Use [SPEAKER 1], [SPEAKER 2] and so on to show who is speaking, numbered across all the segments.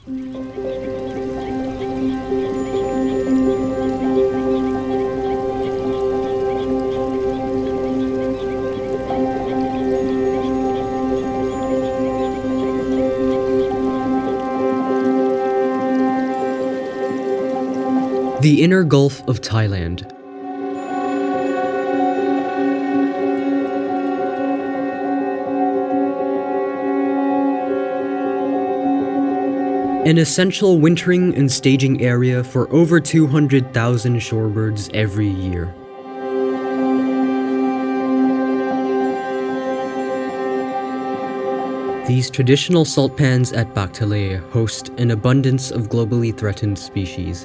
[SPEAKER 1] The inner Gulf of Thailand. An essential wintering and staging area for over 200,000 shorebirds every year. These traditional salt pans at Bak Tale host an abundance of globally threatened species.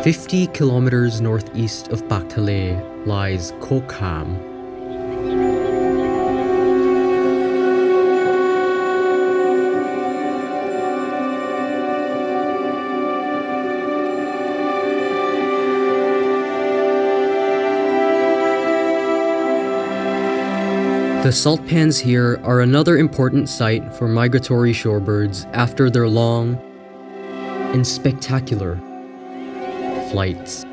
[SPEAKER 1] "50 kilometers northeast of Bak Tale lies Koh Kham. The salt pans here are another important site for migratory shorebirds after their long and spectacular flights.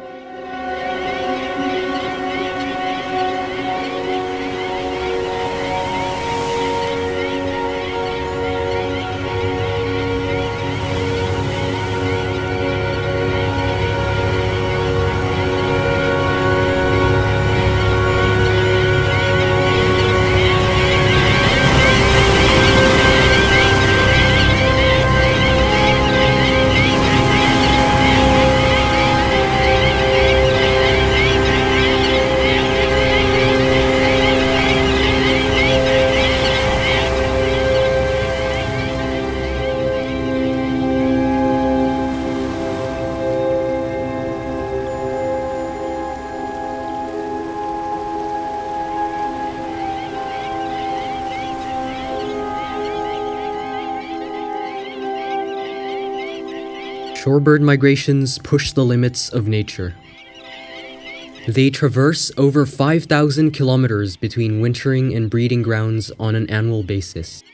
[SPEAKER 1] Shorebird migrations push the limits of nature. They traverse over 5,000 kilometers between wintering and breeding grounds on an annual basis.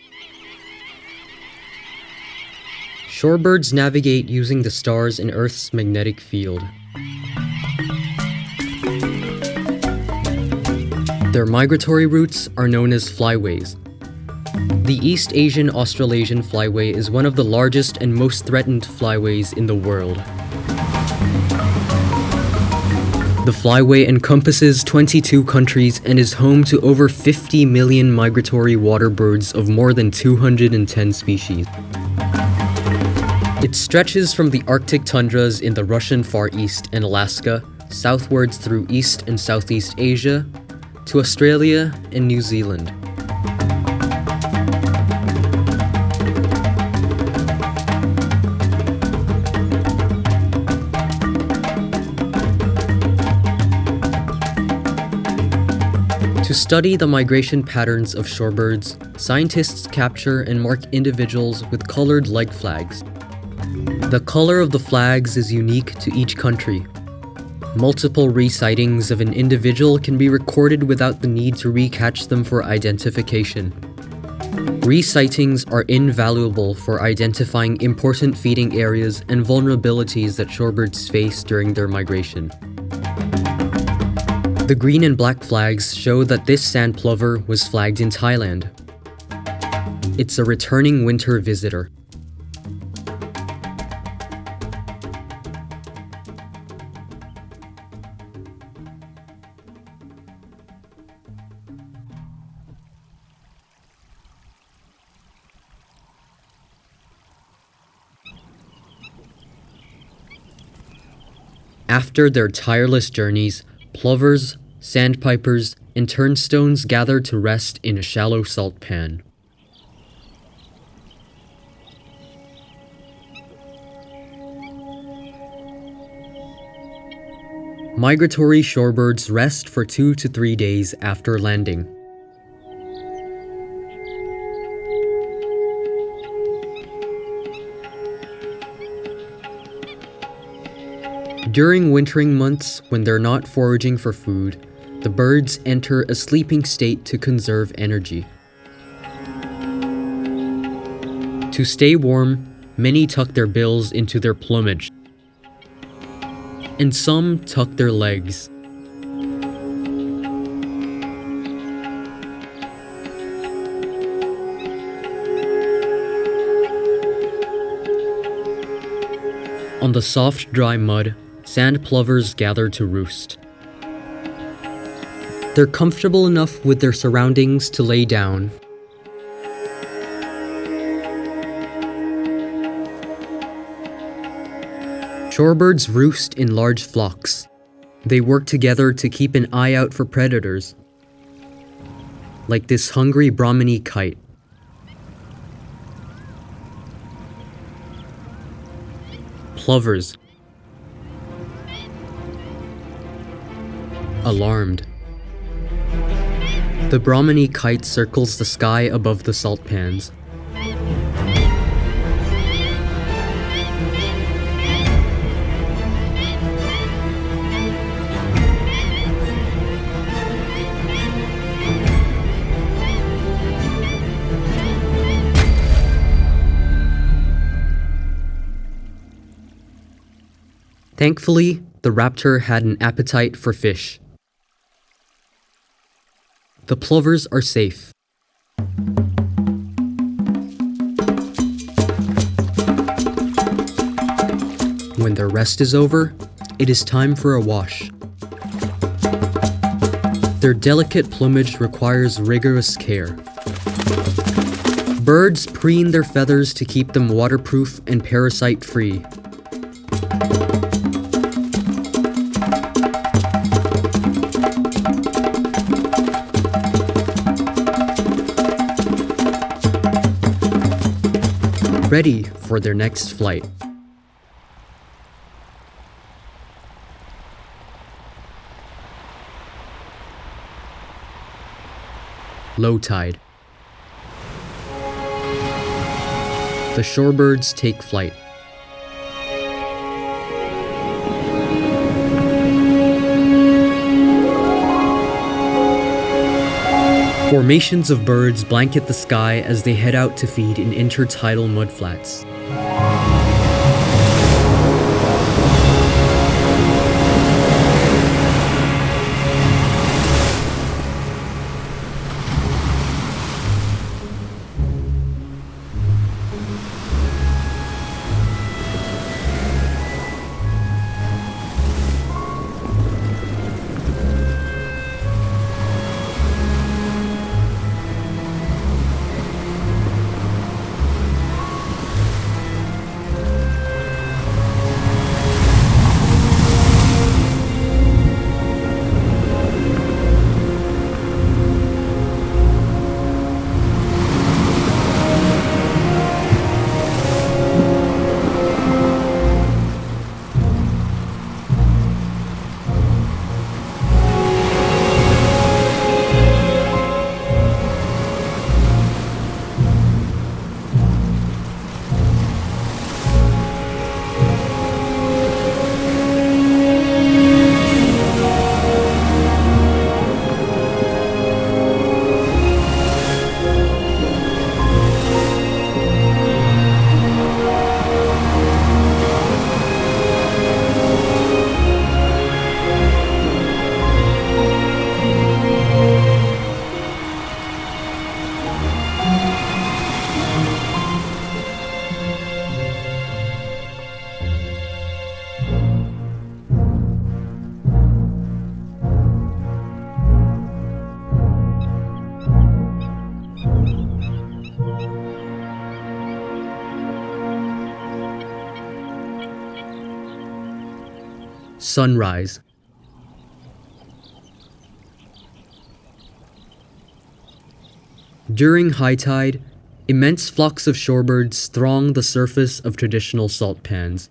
[SPEAKER 1] Shorebirds navigate using the stars in Earth's magnetic field. Their migratory routes are known as flyways. The East Asian-Australasian flyway is one of the largest and most threatened flyways in the world. The flyway encompasses 22 countries and is home to over 50 million migratory water birds of more than 210 species. It stretches from the Arctic tundras in the Russian Far East and Alaska, southwards through East and Southeast Asia, to Australia and New Zealand. To study the migration patterns of shorebirds, scientists capture and mark individuals with colored leg flags. The color of the flags is unique to each country. Multiple re-sightings of an individual can be recorded without the need to recatch them for identification. Re-sightings are invaluable for identifying important feeding areas and vulnerabilities that shorebirds face during their migration. The green and black flags show that this sand plover was flagged in Thailand. It's a returning winter visitor. After their tireless journeys, plovers, sandpipers, and turnstones gather to rest in a shallow salt pan. Migratory shorebirds rest for 2 to 3 days after landing. During wintering months, when they're not foraging for food, the birds enter a sleeping state to conserve energy. To stay warm, many tuck their bills into their plumage, and some tuck their legs. On the soft, dry mud, sand plovers gather to roost. They're comfortable enough with their surroundings to lay down. Shorebirds roost in large flocks. They work together to keep an eye out for predators, like this hungry Brahmini kite. Plovers. Alarmed. The Brahmini kite circles the sky above the salt pans. Thankfully, the raptor had an appetite for fish. The plovers are safe. When their rest is over, it is time for a wash. Their delicate plumage requires rigorous care. Birds preen their feathers to keep them waterproof and parasite-free. Ready for their next flight. Low tide. The shorebirds take flight. Formations of birds blanket the sky as they head out to feed in intertidal mudflats. Sunrise. During high tide, immense flocks of shorebirds throng the surface of traditional salt pans.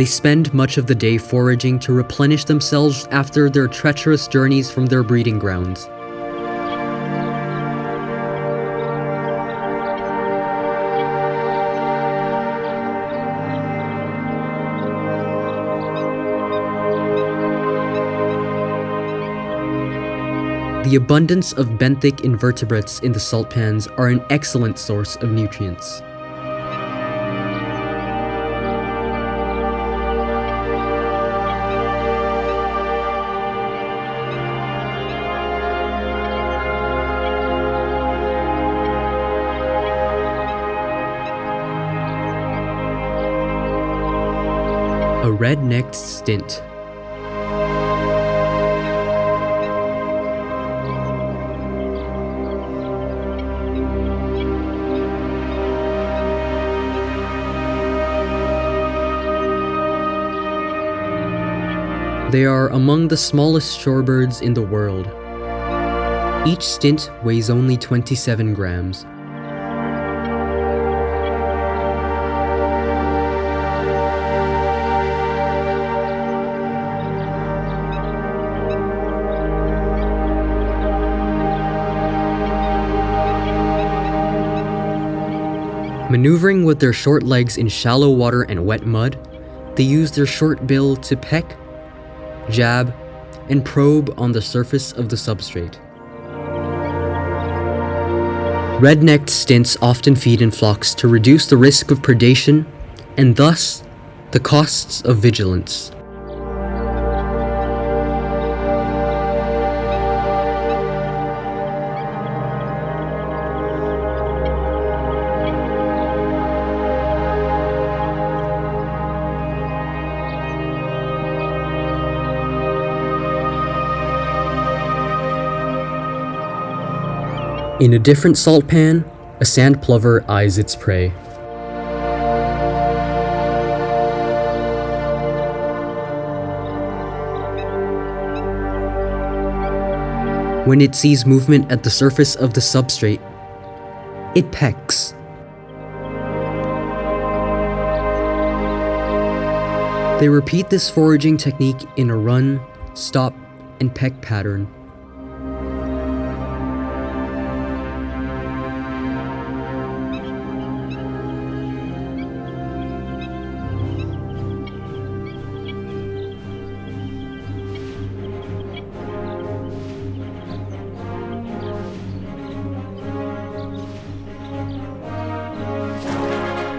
[SPEAKER 1] They spend much of the day foraging to replenish themselves after their treacherous journeys from their breeding grounds. The abundance of benthic invertebrates in the salt pans are an excellent source of nutrients. A red-necked stint. They are among the smallest shorebirds in the world. Each stint weighs only 27 grams. Maneuvering with their short legs in shallow water and wet mud, they use their short bill to peck, jab, and probe on the surface of the substrate. Red-necked stints often feed in flocks to reduce the risk of predation and thus the costs of vigilance. In a different salt pan, a sand plover eyes its prey. When it sees movement at the surface of the substrate, it pecks. They repeat this foraging technique in a run, stop, and peck pattern.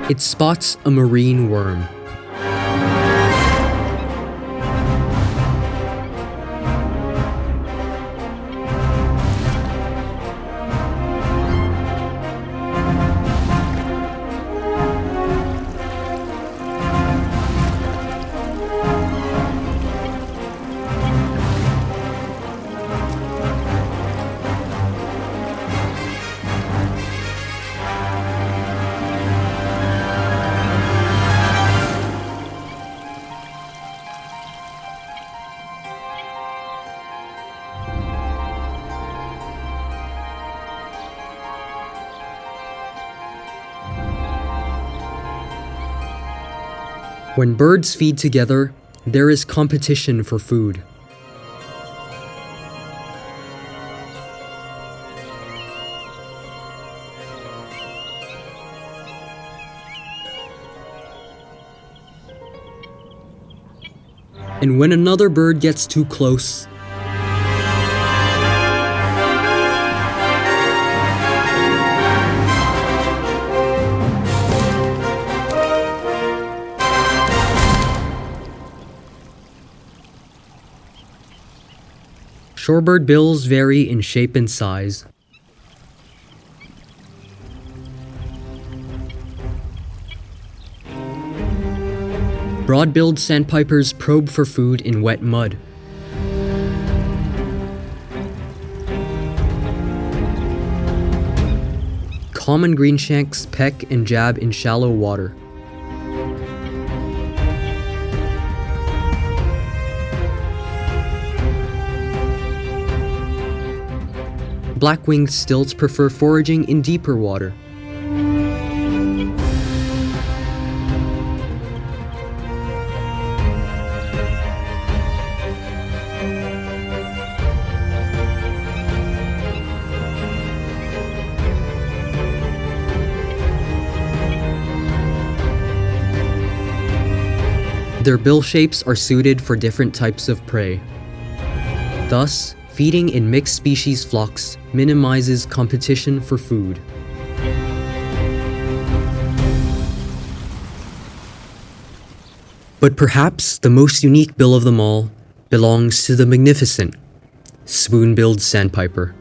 [SPEAKER 1] It spots a marine worm. When birds feed together, there is competition for food. And when another bird gets too close, shorebird bills vary in shape and size. Broad-billed sandpipers probe for food in wet mud. Common greenshanks peck and jab in shallow water. Black-winged stilts prefer foraging in deeper water. Their bill shapes are suited for different types of prey. Thus, feeding in mixed species flocks minimizes competition for food. But perhaps the most unique bill of them all belongs to the magnificent spoon-billed sandpiper.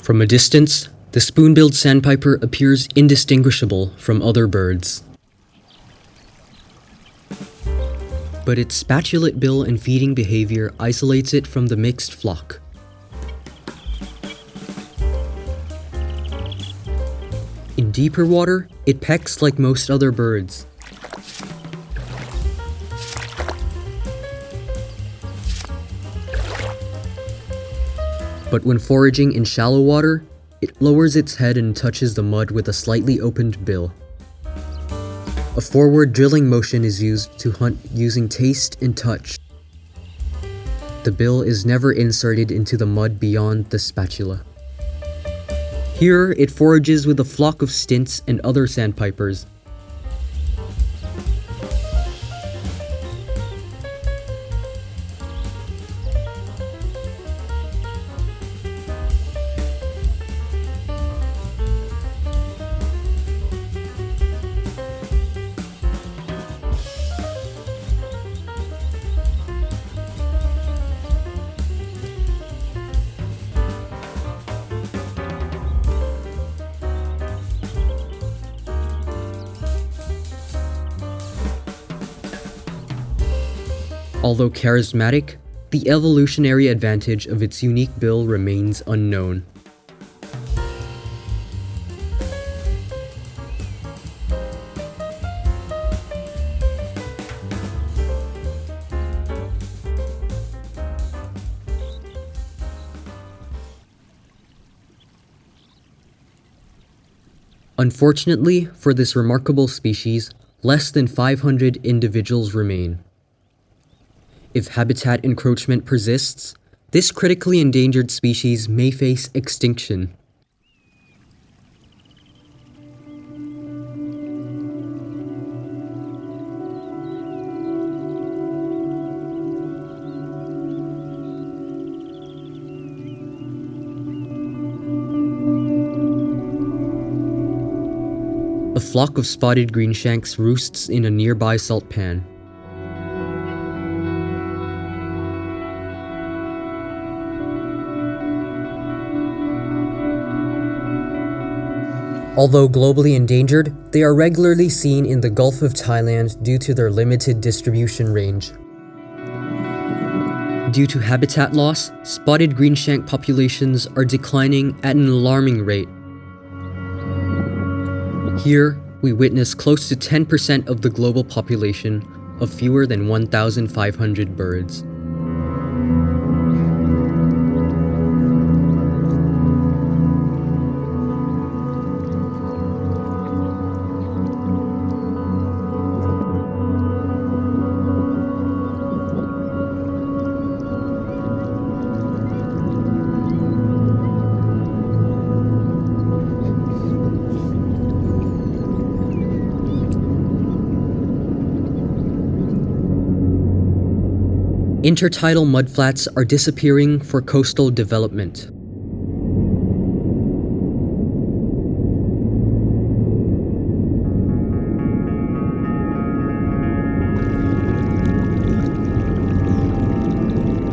[SPEAKER 1] From a distance, the spoon-billed sandpiper appears indistinguishable from other birds. But its spatulate bill and feeding behavior isolates it from the mixed flock. In deeper water, it pecks like most other birds. But when foraging in shallow water, it lowers its head and touches the mud with a slightly opened bill. A forward drilling motion is used to hunt using taste and touch. The bill is never inserted into the mud beyond the spatula. Here, it forages with a flock of stints and other sandpipers. Although charismatic, the evolutionary advantage of its unique bill remains unknown. Unfortunately for this remarkable species, less than 500 individuals remain. If habitat encroachment persists, this critically endangered species may face extinction. A flock of spotted greenshanks roosts in a nearby salt pan. Although globally endangered, they are regularly seen in the Gulf of Thailand due to their limited distribution range. Due to habitat loss, spotted greenshank populations are declining at an alarming rate. Here, we witness close to 10% of the global population of fewer than 1,500 birds. Intertidal mudflats are disappearing for coastal development.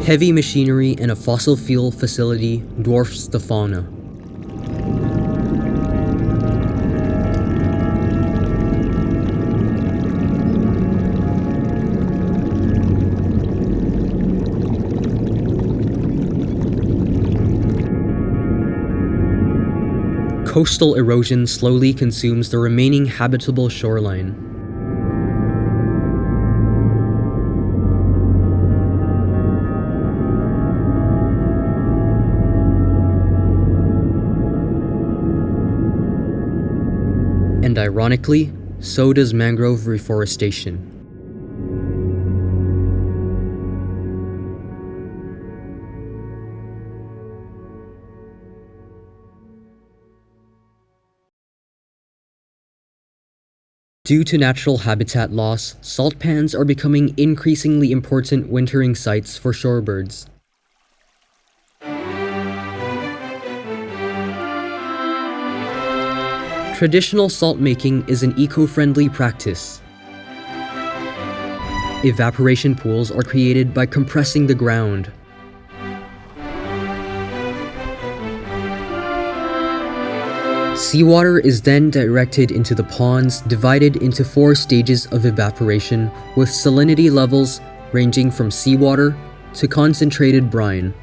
[SPEAKER 1] Heavy machinery and a fossil fuel facility dwarfs the fauna. Coastal erosion slowly consumes the remaining habitable shoreline. And ironically, so does mangrove reforestation. Due to natural habitat loss, salt pans are becoming increasingly important wintering sites for shorebirds. Traditional salt making is an eco-friendly practice. Evaporation pools are created by compressing the ground. Seawater is then directed into the ponds, divided into 4 stages of evaporation, with salinity levels ranging from seawater to concentrated brine.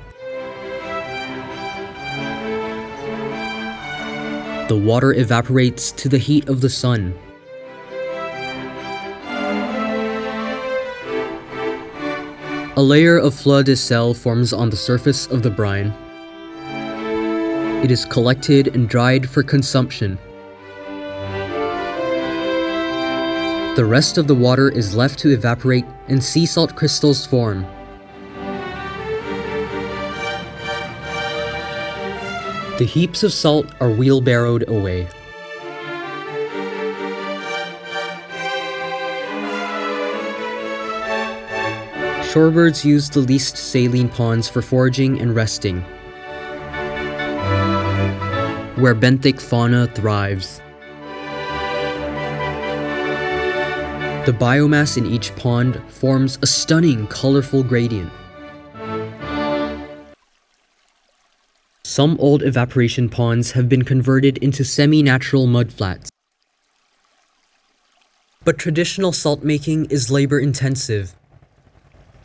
[SPEAKER 1] The water evaporates to the heat of the sun. A layer of fleur de sel forms on the surface of the brine. It is collected and dried for consumption. The rest of the water is left to evaporate and sea salt crystals form. The heaps of salt are wheelbarrowed away. Shorebirds use the least saline ponds for foraging and resting, where benthic fauna thrives. The biomass in each pond forms a stunning, colorful gradient. Some old evaporation ponds have been converted into semi-natural mudflats. But traditional salt making is labor-intensive,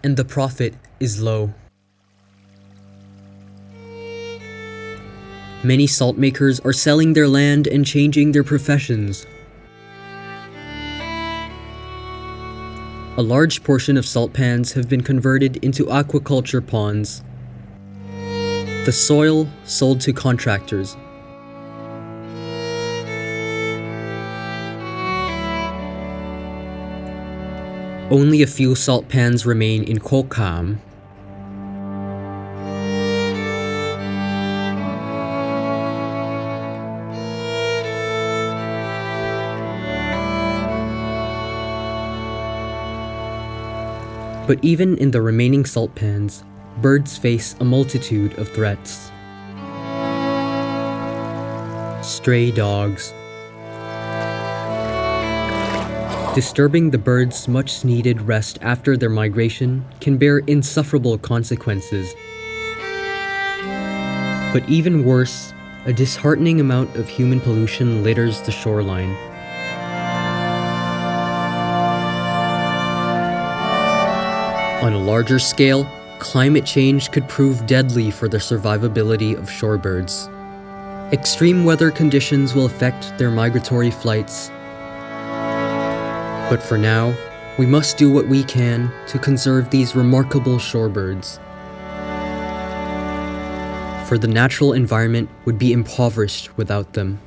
[SPEAKER 1] and the profit is low. Many salt makers are selling their land and changing their professions. A large portion of salt pans have been converted into aquaculture ponds. The soil sold to contractors. Only a few salt pans remain in Kokam. But even in the remaining salt pans, birds face a multitude of threats. Stray dogs. Disturbing the birds' much-needed rest after their migration can bear insufferable consequences. But even worse, a disheartening amount of human pollution litters the shoreline. On a larger scale, climate change could prove deadly for the survivability of shorebirds. Extreme weather conditions will affect their migratory flights. But for now, we must do what we can to conserve these remarkable shorebirds. For the natural environment would be impoverished without them.